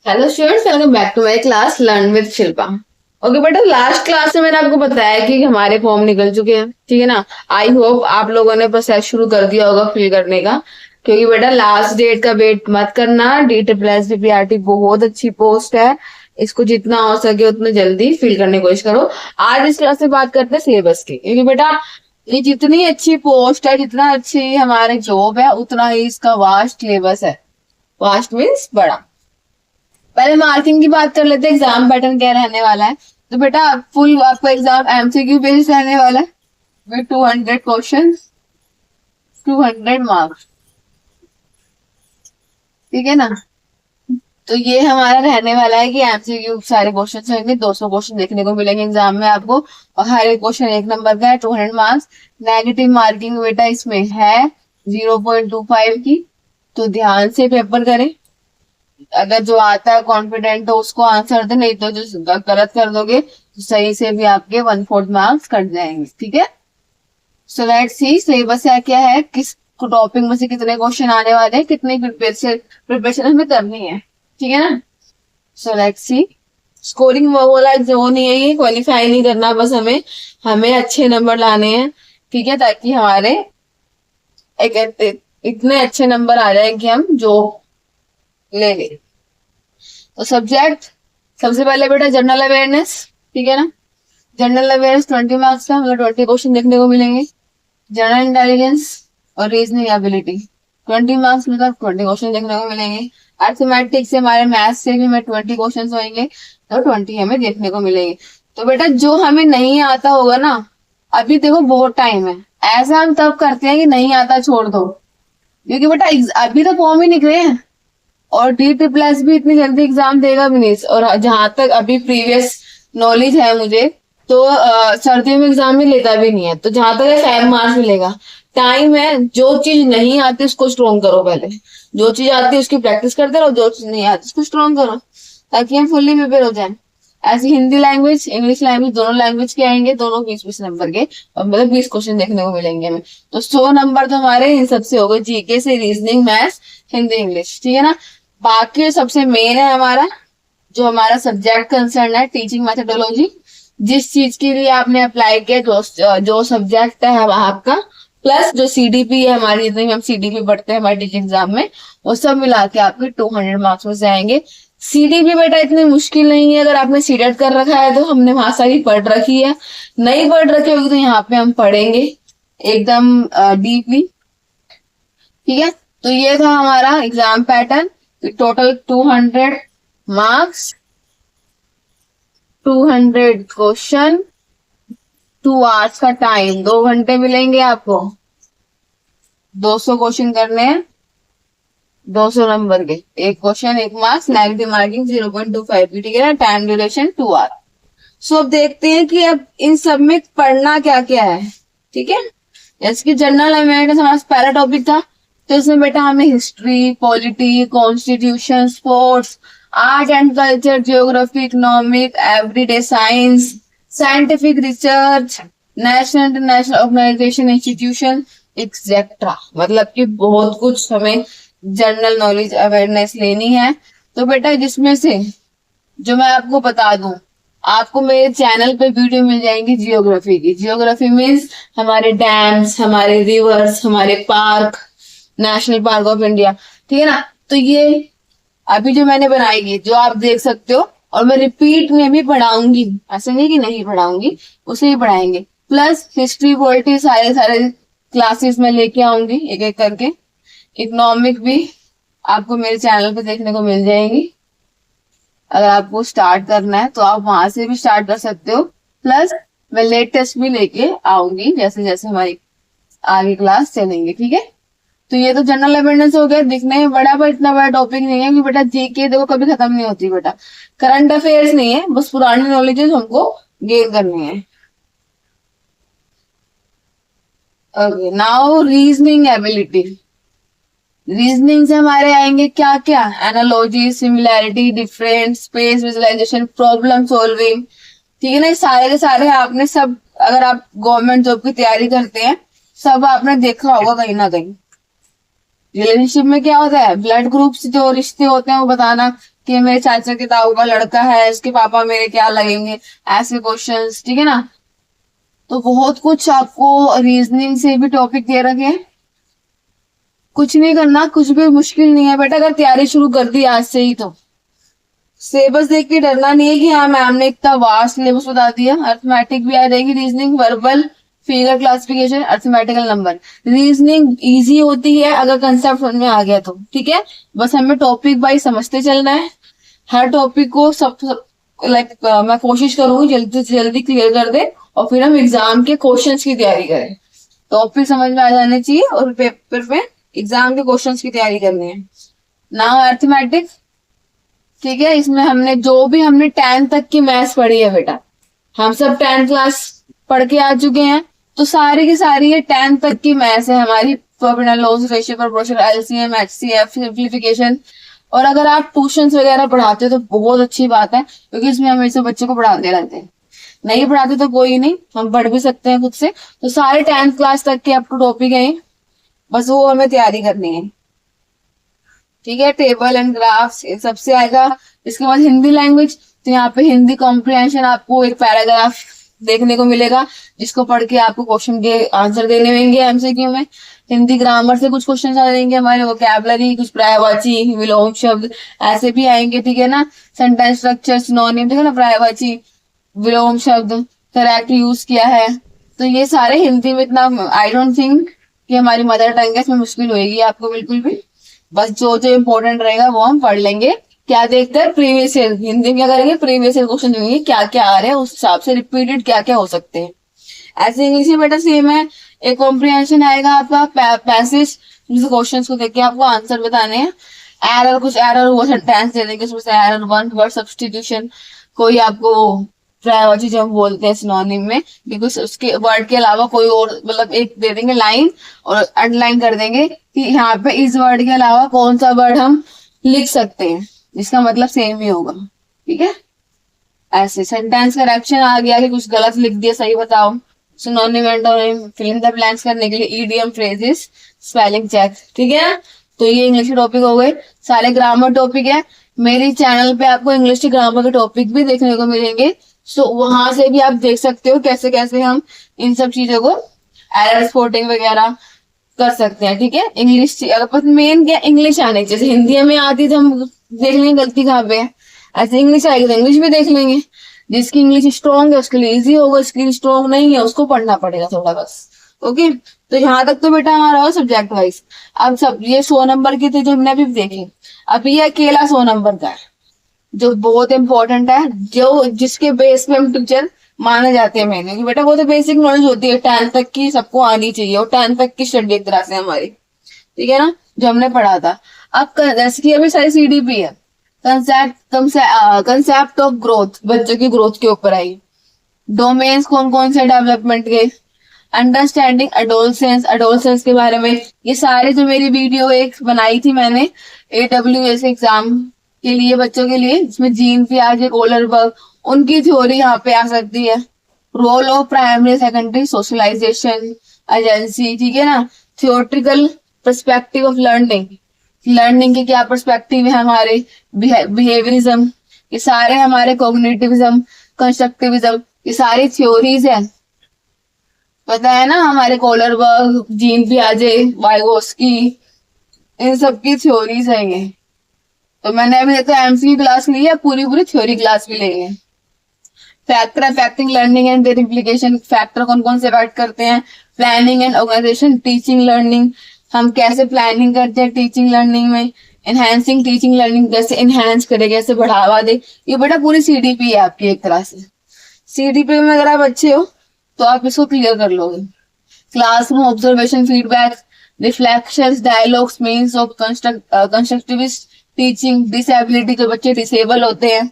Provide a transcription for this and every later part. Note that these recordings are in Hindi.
Hello students, welcome back to my class learn with Shilpa. Okay बेटा, लास्ट क्लास में मैंने आपको बताया कि हमारे फॉर्म निकल चुके हैं, ठीक है ना। आई होप आप लोगों ने प्रोसेस शुरू कर दिया होगा फिल करने का, क्योंकि बेटा लास्ट डेट का वेट मत करना। डी ट्रिपल एस पीपीआरटी बहुत अच्छी पोस्ट है, इसको जितना हो सके उतना जल्दी फिल करने की कोशिश करो। आज इस क्लास में बात करते हैं सिलेबस की, क्योंकि बेटा ये जितनी अच्छी पोस्ट है, जितना अच्छी हमारे जॉब है, उतना ही इसका वास्ट सिलेबस है। वास्ट मीन्स बड़ा। पहले मार्किंग की बात कर लेते हैं, एग्जाम पैटर्न क्या रहने वाला है। तो बेटा फुल आपका एग्जाम एमसीक्यू बेस्ड रहने वाला है विद 200 क्वेश्चन, 200 मार्क्स, ठीक है ना। तो ये हमारा रहने वाला है कि एमसीक्यू सारे क्वेश्चन होंगे, 200 क्वेश्चन देखने को मिलेंगे एग्जाम में आपको, और हर एक क्वेश्चन एक नंबर का है, 200 मार्क्स। नेगेटिव मार्किंग बेटा इसमें है 0.25 की, तो ध्यान से पेपर करें। अगर जो आता है कॉन्फिडेंट हो उसको आंसर दे, नहीं तो जो गलत कर दोगे तो सही से भी आपके 1/4 मार्क्स कट जाएंगे, ठीक है। सो लेट्स सी सिलेबस क्या है, किस टॉपिक में से कितने क्वेश्चन आने वाले हैं, कितनी प्रिपरेशन हमें करनी है, ठीक है ना। So let's see. स्कोरिंग वो वाला जो नहीं है, ये क्वालिफाई नहीं करना, बस हमें हमें अच्छे नंबर लाने हैं, ठीक है, ताकि हमारे एक इतने अच्छे नंबर आ जाए कि हम जो ले लें। तो सब्जेक्ट सबसे पहले बेटा जनरल अवेयरनेस, ठीक है ना। जनरल अवेयरनेस 20 मार्क्स का, मतलब 20 क्वेश्चन देखने को मिलेंगे। जनरल इंटेलिजेंस और रीजनिंग एबिलिटी 20 मार्क्स में 20 क्वेश्चन देखने को मिलेंगे। अर्थमेटिक्स से हमारे मैथ्स से भी में 20 क्वेश्चन होंगे, तो 20 हमें देखने को मिलेंगे। तो बेटा जो हमें नहीं आता होगा ना, अभी देखो बहुत टाइम है, ऐसा हम तब करते हैं कि नहीं आता छोड़ दो, क्योंकि बेटा अभी तो फॉर्म ही निकले हैं, और डी ट्रिपल एस भी इतनी जल्दी एग्जाम देगा भी नहीं। और जहां तक अभी प्रीवियस नॉलेज है मुझे, तो सर्दियों में एग्जाम में लेता भी नहीं है, तो जहां तक है 5 मार्क्स मिलेगा। टाइम है, जो चीज नहीं आती उसको स्ट्रॉन्ग करो, पहले जो चीज आती है उसकी प्रैक्टिस करते रहो, जो चीज नहीं आती उसको स्ट्रॉन्ग करो, ताकि हम फुल्ली प्रिपेयर हो जाए। ऐसे हिंदी लैंग्वेज इंग्लिश लैंग्वेज दोनों लैंग्वेज के आएंगे, दोनों 20-20 नंबर के, और मतलब 20 क्वेश्चन देखने को मिलेंगे हमें। तो 100 नंबर तो हमारे इन सबसे हो गए, जीके से, रीजनिंग, मैथ्स, हिंदी, इंग्लिश, ठीक है ना। बाकी सबसे मेन है हमारा, जो हमारा सब्जेक्ट कंसर्न है, टीचिंग मेथोडोलॉजी। जिस चीज के लिए आपने अप्लाई किया, जो सब्जेक्ट है आपका, प्लस जो सीडीपी है हमारी, जितने भी हम सीडीपी पढ़ते हैं हमारे टीचिंग एग्जाम में, वो सब मिला के आपके 200 मार्क्स में से आएंगे। सीडीपी बेटा इतनी मुश्किल नहीं है, अगर आपने सीडेट कर रखा है तो हमने वहां सारी पढ़ रखी है, नहीं पढ़ रखी होगी तो यहाँ पे हम पढ़ेंगे एकदम डीपली, ठीक है। तो ये था हमारा exam pattern. Total 200 marks, 200 question, 2 hours का टाइम, 2 घंटे मिलेंगे आपको। 200 क्वेश्चन करने हैं, 200 नंबर के, एक क्वेश्चन 1 मार्क्स, नेगेटिव मार्किंग 0.25 की, ठीक है ना। Time duration 2 our. सो अब देखते हैं कि अब इन सब में पढ़ना क्या क्या है, ठीक है। जैसे कि जनरल अवेयरनेस हमारा पहला टॉपिक था, तो इसमें बेटा हमें history, polity, constitution, sports, art and culture, geography, economic, everyday science, scientific research, national international organisation, institution, etcetera, मतलब कि बहुत कुछ हमें जनरल नॉलेज अवेयरनेस लेनी है। तो बेटा जिसमें से जो मैं आपको बता दूं, आपको मेरे चैनल पे वीडियो मिल जाएंगी जियोग्राफी की। जियोग्राफी मीन्स हमारे डैम्स, हमारे रिवर्स, हमारे park, national park of India, ठीक है ना। तो ये अभी जो मैंने बनाएगी, जो आप देख सकते हो, और मैं रिपीट में भी पढ़ाऊंगी, ऐसा नहीं कि नहीं पढ़ाऊंगी, उसे ही पढ़ाएंगे। प्लस हिस्ट्री, पॉलिटी सारे सारे क्लासेस में लेके आऊंगी एक एक करके। इकोनॉमिक भी आपको मेरे चैनल पे देखने को मिल जाएंगी। अगर आपको स्टार्ट करना है तो आप वहां से भी स्टार्ट कर सकते हो। प्लस मैं लेटेस्ट भी लेके आऊंगी जैसे जैसे हमारी आगे क्लास चलेंगे, ठीक है। तो ये तो जनरल अवेयरनेस हो गया, दिखने में बड़ा, पर इतना बड़ा टॉपिक नहीं है कि बेटा जीके देखो कभी खत्म नहीं होती बेटा। करंट अफेयर्स नहीं है, बस पुरानी नॉलेजेस हमको गेन करनी है। Okay, now reasoning ability. Reasoning से हमारे आएंगे क्या क्या, analogy, similarity, difference, space visualisation, problem solving, ठीक है ना। ये सारे के सारे आपने सब, अगर आप गवर्नमेंट जॉब की तैयारी करते हैं, सब आपने देखा होगा कहीं ना कहीं। रिलेशनशिप में क्या होता है, ब्लड ग्रुप्स जो रिश्ते होते हैं वो बताना, कि मेरे चाचा के ताऊ का लड़का है, इसके पापा मेरे क्या लगेंगे, ऐसे क्वेश्चंस, ठीक है ना। तो बहुत कुछ आपको रीजनिंग से भी टॉपिक दे रखे हैं। कुछ नहीं करना, कुछ भी मुश्किल नहीं है बेटा, अगर तैयारी शुरू कर दी आज से ही तो। सिलेबस देख के डरना नहीं है कि हाँ मैम ने इतना वास्ट सिलेबस बता दिया। अर्थमेटिक भी आ जाएगी, reasoning, verbal, figure classification, arithmetical number. Reasoning easy होती है अगर कंसेप्ट समझ में आ गया तो, ठीक है। बस हमें टॉपिक वाइज समझते चलना है। हर टॉपिक को लाइक मैं कोशिश करूंगी जल्दी से जल्दी क्लियर कर दे, और फिर हम एग्जाम के क्वेश्चंस की तैयारी करें। टॉपिक समझ में आ जाने चाहिए और पेपर पे एग्जाम के क्वेश्चंस की तैयारी करनी है। नाउ अर्थमेटिक, ठीक है। इसमें हमने जो भी हमने 10 तक की मैथ्स पढ़ी है बेटा, हम सब 10 क्लास पढ़ के आ चुके हैं, तो सारी की सारी ये 10 तक की मैथ्स है हमारी। Profit loss, ratio, proportion, LCM, HCF, simplification. और अगर आप ट्यूशन वगैरह पढ़ाते हो तो बहुत अच्छी बात है, क्योंकि इसमें हम इसे बच्चों को पढ़ाते रहते हैं। नहीं पढ़ाते तो कोई नहीं, हम पढ़ भी सकते हैं खुद से। तो सारे 10th क्लास तक के आपको टॉपिक है, बस वो हमें तैयारी करनी है, ठीक है। टेबल एंड ग्राफ्स ये सबसे आएगा। इसके बाद हिंदी लैंग्वेज, तो यहाँ पे हिंदी कॉम्प्रिहेंशन आपको एक पैराग्राफ देखने को मिलेगा, जिसको पढ़ के आपको क्वेश्चन के आंसर देने होंगे एमसीक्यू में। हिंदी ग्रामर से कुछ क्वेश्चन आ जाएंगे हमारे, वोकैबुलरी, कुछ पर्यायवाची, विलोम शब्द ऐसे भी आएंगे, ठीक है ना। सेंटेंस स्ट्रक्चर, सिनोनिम, ठीक है ना, पर्यायवाची, विलोम शब्द, करेक्ट यूज किया है। तो ये सारे हिंदी में इतना आई डोंट थिंक कि हमारी मदर टंग है, इसमें मुश्किल होगी आपको बिल्कुल भी। बस जो जो इम्पोर्टेंट रहेगा वो हम पढ़ लेंगे। क्या देखते हैं, प्रीवियस ईयर हिंदी में क्या करेंगे, प्रीवियस ईयर क्वेश्चन देंगे, क्या क्या आ रहे हैं उस हिसाब से रिपीटेड क्या क्या हो सकते हैं। ऐसे इंग्लिश में बेटा सेम है। एक कॉम्प्रिहेंशन आएगा आपका पैसेज, जिस क्वेश्चन को देख के आपको आंसर बताने हैं। एरर, कुछ एरर हुआ सेंटेंस दे देंगे, उसमें से एरर 1, वर्ड सब्सटीट्यूशन, कोई आपको ट्रायोलॉजी जो हम बोलते हैं सिनोनिम में, बिकॉज उसके वर्ड के अलावा कोई और मतलब एक दे देंगे लाइन, और अंडरलाइन कर देंगे कि यहाँ पे इस वर्ड के अलावा कौन सा वर्ड हम लिख सकते हैं, जिसका मतलब सेम ही होगा, ठीक है। ऐसे सेंटेंस करेक्शन आ गया कि कुछ गलत लिख दिया, सही बताओ। Synonym antonym, fill in the blanks करने के लिए ईडीएम, फ्रेजेस, स्पेलिंग चेक, ठीक है। तो ये इंग्लिश के टॉपिक हो गए, सारे ग्रामर टॉपिक है। मेरे चैनल पे आपको इंग्लिश के ग्रामर के टॉपिक भी देखने को मिलेंगे, सो वहां से भी आप देख सकते हो कैसे कैसे हम इन सब चीजों को एरर स्पॉटिंग वगैरह कर सकते हैं, ठीक है। इंग्लिश अगर मेन क्या इंग्लिश आने जैसे हिंदी हमें आती तो हम देख लेंगे गलती कहाँ पे है, ऐसे इंग्लिश आएगी तो इंग्लिश भी देख लेंगे। जिसकी इंग्लिश स्ट्रांग है उसके लिए इजी होगा, जिसकी स्ट्रांग नहीं है उसको पढ़ना पड़ेगा थोड़ा बस, ओके। तो यहाँ तक तो बेटा हमारा हो सब्जेक्ट वाइज। अब सब ये 100 नंबर की थे जो हमने अभी देखे, अब ये अकेला 100 नंबर का है जो बहुत इंपॉर्टेंट है, जो जिसके बेस पे हम टीचर माने जाते हैं मेरे, क्योंकि बेटा वो तो बेसिक नॉलेज होती है 10 तक की, सबको आनी चाहिए, और 10 तक की स्टडी एक तरह से हमारी, ठीक है ना, जो हमने पढ़ा था। अब जैसे कि अभी सारी सीडीपी है, कंसेप्ट ऑफ ग्रोथ, बच्चों की ग्रोथ के ऊपर आई। डोमेन्स कौन कौन से डेवलपमेंट के, अंडरस्टैंडिंग एडोलसेंस, एडोलसेंस के बारे में, ये सारे जो मेरी वीडियो एक बनाई थी मैंने AWS एग्जाम के लिए बच्चों के लिए, जिसमें जीन पियाजे, कोलरबर्ग, उनकी थ्योरी यहाँ पे आ सकती है। Role of primary secondary socialisation agency, ठीक है ना। Theoretical perspective of learning, learning के क्या पर्सपेक्टिव है हमारे, बिहेवियरिज्म, ये सारे हमारे, कॉग्निटिविज्म, कंस्ट्रक्टिविज्म, ये सारी थ्योरीज है, पता है ना, हमारे कोलरबर्ग, जीन पियाजे, वाइगोस्की, इन सब की थ्योरीज है ये। तो मैंने अभी देखो एमसी की क्लास ली है, पूरी पूरी थ्योरी क्लास भी लेंगे। Factor affecting learning and their implication, factor कौन कौन से अफेक्ट करते हैं, planning and organisation, teaching learning, हम कैसे प्लानिंग करते हैं टीचिंग लर्निंग में, एनहांसिंग टीचिंग लर्निंग, कैसे एनहांस करे, कैसे बढ़ावा दे। ये बेटा पूरी सीडीपी है आपकी एक तरह से। सीडीपी में अगर आप अच्छे हो तो आप इसको क्लियर कर लोगे। Classroom observation, feedback, reflections, dialogues, means of constructivist teaching, disability, जो बच्चे डिसेबल होते हैं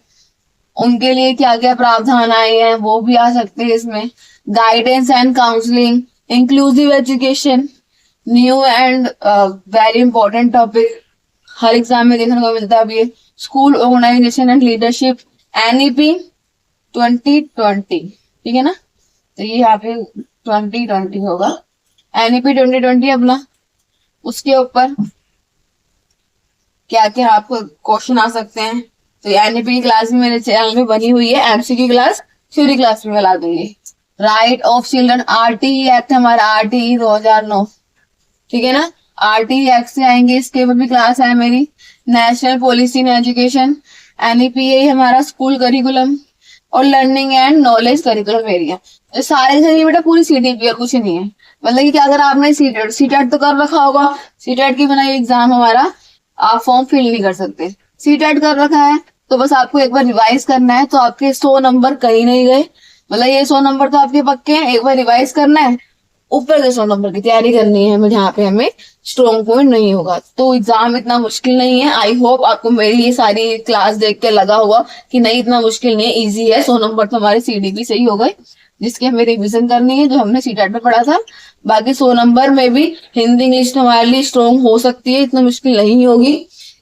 उनके लिए क्या क्या प्रावधान आए हैं वो भी आ सकते हैं इसमें। Guidance and counselling, inclusive education, new and very important topic, हर एग्जाम में देखने को मिलता है अब ये। School organisation and leadership, NEP 2020, ठीक है ना, तो ये यहाँ पे 2020 होगा, NEP 2020 अपना। उसके ऊपर क्या क्या आपको क्वेश्चन आ सकते हैं, तो एनईपी की क्लास भी मेरे चैनल में बनी हुई है, एमसीक्यू क्लास, थ्योरी क्लास में मैं ला दूंगी। Right of children, RTE act हमारा, आरटीई 2009, ठीक है ना। आरटीई एक्ट से आएंगे, इसके ऊपर भी क्लास है मेरी। National policy in education, NEP हमारा स्कूल करिकुलम, और learning and knowledge curriculum area. तो सारे से बेटा पूरी सीटीपी और कुछ नहीं है। मतलब कि क्या, अगर आपने सीटेट सीटेट तो कर रखा होगा, सीटेट की बिना एग्जाम हमारा आप फॉर्म फिल नहीं कर सकते। सीटेट कर रखा है तो बस आपको एक बार रिवाइज करना है, तो आपके 100 नंबर कहीं नहीं गए। मतलब ये 100 नंबर तो आपके पक्के हैं, एक बार रिवाइज करना है, ऊपर के 100 नंबर की तैयारी करनी है हमें, जहाँ पे हमें स्ट्रॉन्ग पॉइंट नहीं होगा। तो एग्जाम इतना मुश्किल नहीं है। आई होप आपको मेरी ये सारी क्लास देख के लगा होगा कि नहीं इतना मुश्किल नहीं है, ईजी है। 100 नंबर तो हमारे सीडीपी से ही हो गए, जिसकी हमें रिविजन करनी है, जो हमने सीटेट में पढ़ा था। बाकी 100 नंबर में भी हिंदी इंग्लिश तो हमारे लिए स्ट्रॉन्ग हो सकती है, इतना मुश्किल नहीं होगी।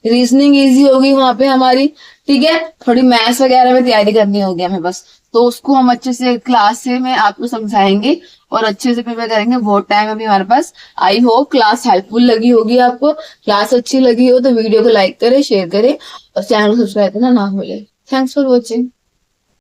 रीजनिंग इजी होगी वहां पे हमारी, ठीक है। थोड़ी मैथ्स वगैरह में तैयारी करनी होगी हमें बस, तो उसको हम अच्छे से क्लास से में आपको समझाएंगे और अच्छे से प्रिपेयर करेंगे। बहुत टाइम अभी हमारे पास। आई होप क्लास हेल्पफुल लगी होगी आपको। क्लास अच्छी लगी हो तो वीडियो को लाइक करें, शेयर करें और चैनल को सब्सक्राइब करना ना भूलें। Thanks for watching.